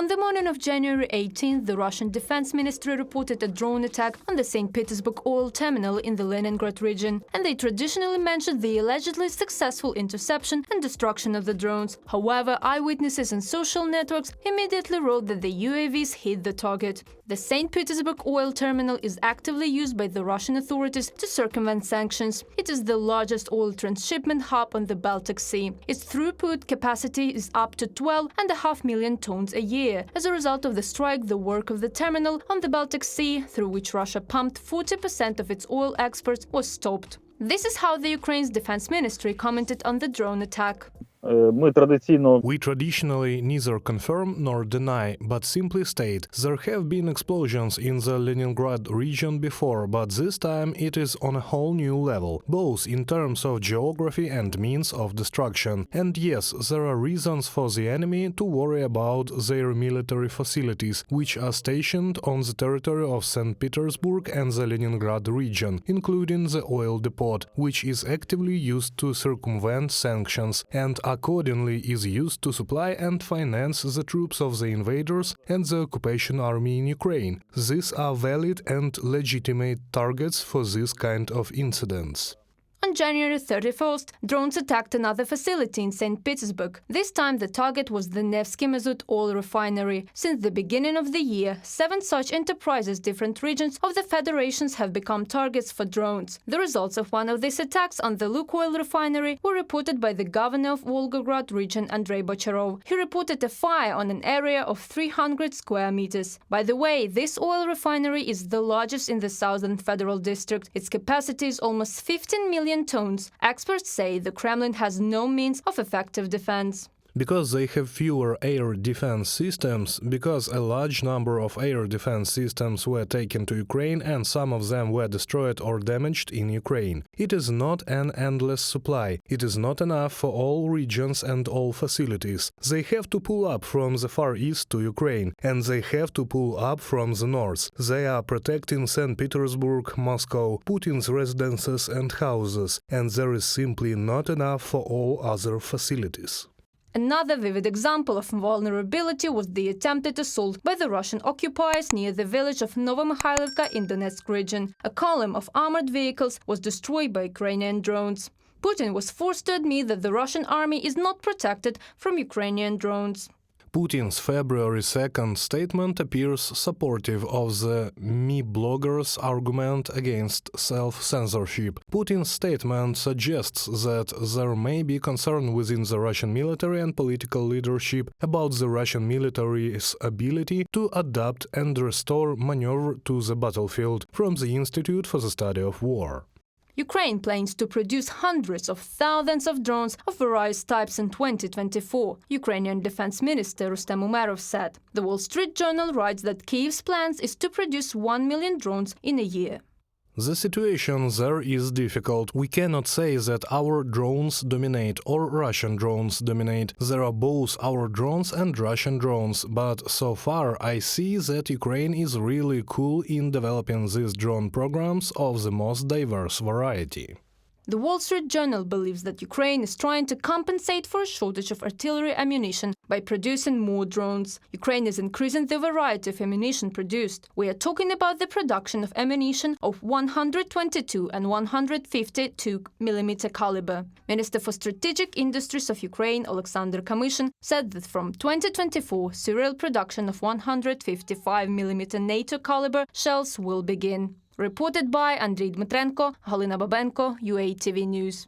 On the morning of January 18th, the Russian Defense Ministry reported a drone attack on the St. Petersburg oil terminal in the Leningrad region, and they traditionally mentioned the allegedly successful interception and destruction of the drones. However, eyewitnesses on social networks immediately wrote that the UAVs hit the target. The St. Petersburg oil terminal is actively used by the Russian authorities to circumvent sanctions. It is the largest oil transshipment hub on the Baltic Sea. Its throughput capacity is up to 12.5 million tons a year. As a result of the strike, the work of the terminal on the Baltic Sea, through which Russia pumped 40% of its oil exports, was stopped. This is how the Ukraine's defense ministry commented on the drone attack. We traditionally neither confirm nor deny, but simply state there have been explosions in the Leningrad region before, but this time it is on a whole new level, both in terms of geography and means of destruction. And yes, there are reasons for the enemy to worry about their military facilities, which are stationed on the territory of St. Petersburg and the Leningrad region, including the oil depot, which is actively used to circumvent sanctions and accordingly is used to supply and finance the troops of the invaders and the occupation army in Ukraine. These are valid and legitimate targets for this kind of incidents. On January 31st, drones attacked another facility in St. Petersburg. This time the target was the Nevsky Mazut oil refinery. Since the beginning of the year, 7 such enterprises, different regions of the federations, have become targets for drones. The results of one of these attacks on the Lukoil refinery were reported by the governor of Volgograd region, Andrei Bocharov. He reported a fire on an area of 300 square meters. By the way, this oil refinery is the largest in the southern federal district. Its capacity is almost 15 million tons. Experts say the Kremlin has no means of effective defense. Because they have fewer air defense systems, because a large number of air defense systems were taken to Ukraine and some of them were destroyed or damaged in Ukraine. It is not an endless supply. It is not enough for all regions and all facilities. They have to pull up from the Far East to Ukraine, and they have to pull up from the north. They are protecting St. Petersburg, Moscow, Putin's residences and houses, and there is simply not enough for all other facilities. Another vivid example of vulnerability was the attempted assault by the Russian occupiers near the village of Novomykhailivka in Donetsk region. A column of armored vehicles was destroyed by Ukrainian drones. Putin was forced to admit that the Russian army is not protected from Ukrainian drones. Putin's February 2nd statement appears supportive of the Me bloggers' argument against self-censorship. Putin's statement suggests that there may be concern within the Russian military and political leadership about the Russian military's ability to adapt and restore maneuver to the battlefield, from the Institute for the Study of War. Ukraine plans to produce hundreds of thousands of drones of various types in 2024, Ukrainian Defense Minister Rustem Umerov said. The Wall Street Journal writes that Kyiv's plans is to produce 1 million drones in a year. The situation there is difficult. We cannot say that our drones dominate or Russian drones dominate. There are both our drones and Russian drones, but so far I see that Ukraine is really cool in developing these drone programs of the most diverse variety. The Wall Street Journal believes that Ukraine is trying to compensate for a shortage of artillery ammunition by producing more drones. Ukraine is increasing the variety of ammunition produced. We are talking about the production of ammunition of 122 and 152 mm caliber. Minister for Strategic Industries of Ukraine, Alexander Kamyshin, said that from 2024, serial production of 155 mm NATO caliber shells will begin. Reported by Andriy Dmitrenko, Halina Babenko, UATV News.